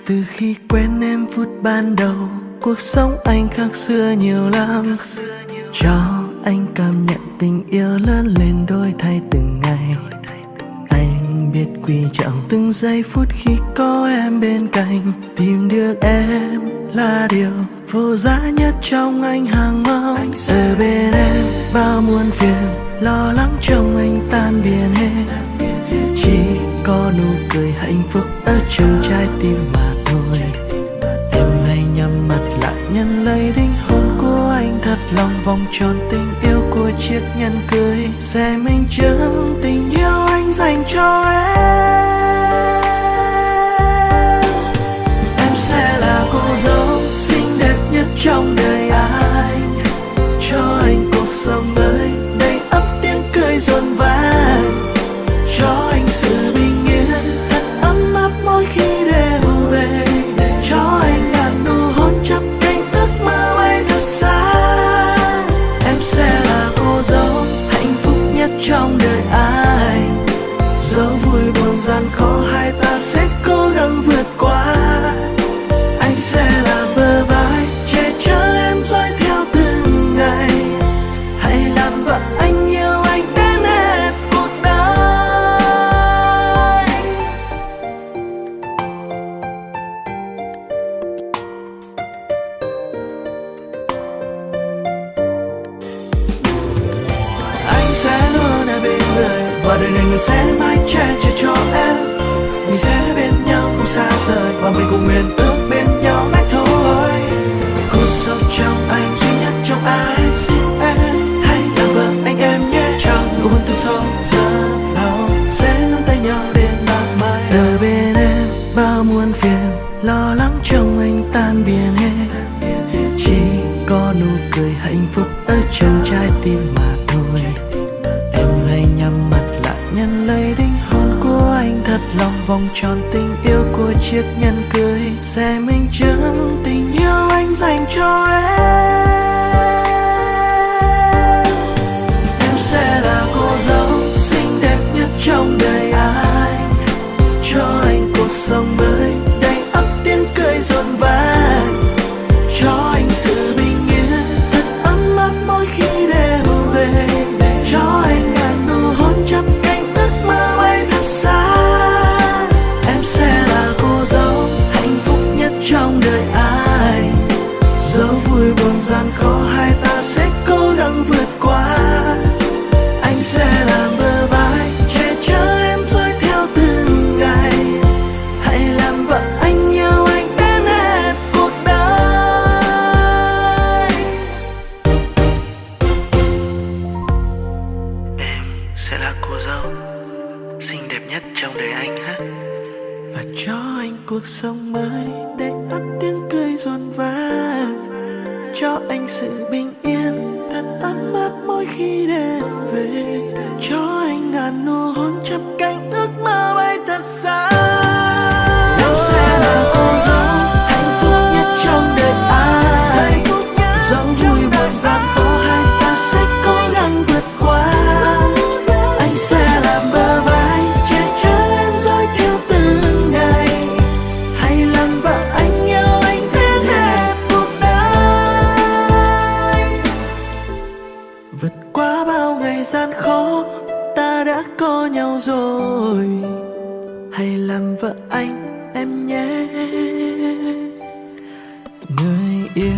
Từ khi quen em phút ban đầu, cuộc sống anh khác xưa nhiều lắm. Cho anh cảm nhận tình yêu lớn lên đổi thay từng ngày. Anh biết quý trọng từng giây phút khi có em bên cạnh. Tìm được em là điều vô giá nhất trong anh hàng mong. Ở bên em bao muôn phiền, lo lắng trong anh tan biến hết. Chỉ có nụ cười hạnh phúc ở trong trái tim mà thôi. Em hãy nhắm mắt lại nhận lấy linh hồn của anh, thật lòng vòng tròn tình yêu của chiếc nhẫn cưới sẽ minh chứng tình yêu anh dành cho em. Em sẽ là cô dâu xinh đẹp nhất trong đời anh, cho anh cuộc sống mới đầy ắp tiếng cười rộn vang, cho anh sự bình yên thật ấm áp mỗi khi đêm về, cho anh ngàn nụ hôn chắp cánh ước mơ bay thật xa. Em sẽ là cô dâu hạnh phúc nhất trong đời anh, dẫu vui buồn gian khó hai ta sẽ cố gắng vượt qua. Anh sẽ là bờ vai che chở em dõi theo từng ngày, hãy làm vợ anh yêu anh đến hết cuộc đời. Anh sẽ luôn ở bên người và đời này người sẽ mãi che chở cho em. Mình sẽ bên nhau không xa rời và mình cùng nguyện ước bên nhau mãi thôi. Cô dâu trong anh duy nhất trong anh, xin em hãy làm vợ anh em nhé. Trong nụ hôn từ sâu rất lâu sẽ nắm tay nhau đến mãi mãi. Ở bên em bao muôn phiền, lo lắng trong anh tan biến hết. Chỉ có nụ cười hạnh phúc ở trong trái tim mà thôi. Em hãy nhắm mắt lại nhận lấy linh hồn của anh, thật lòng vòng tròn tình yêu của chiếc nhẫn cưới sẽ minh chứng tình yêu anh dành cho em. Em sẽ là cô dâu xinh đẹp nhất trong đời anh, cho anh cuộc sống mới đầy ắp tiếng cười rộn vang, cho anh sự bình yên thật ấm áp mỗi khi đêm về, cho anh ngàn nụ hôn chắp cánh ước mơ bay thật xa. Em sẽ là cô dâu hạnh phúc nhất trong đời anh, dẫu vui buồn gian khó hai ta sẽ cố gắng vượt qua. Anh sẽ làm bờ vai che chở em dõi theo từng ngày, hãy làm vợ anh yêu anh đến hết cuộc đời. Em sẽ là cô dâu xinh đẹp nhất trong đời anh ha, và cho anh cuộc sống mới để ắt tiếng cười rộn vang, cho anh sự bình yên thật ấm áp mỗi khi đêm về, cho anh ngàn nụ hôn chắp cánh ước mơ bay thật xa. Em sẽ là cô dâu hạnh phúc nhất trong đời anh, dẫu vui buồn gian khó hai ta sẽ cố gắng vượt qua. Anh sẽ làm bờ vai che chở em dõi theo từng ngày, hãy làm vợ anh yêu anh đến hết cuộc đời. Vượt qua bao ngày gian khó ta đã có nhau rồi, hãy làm vợ anh em nhé. Người yêu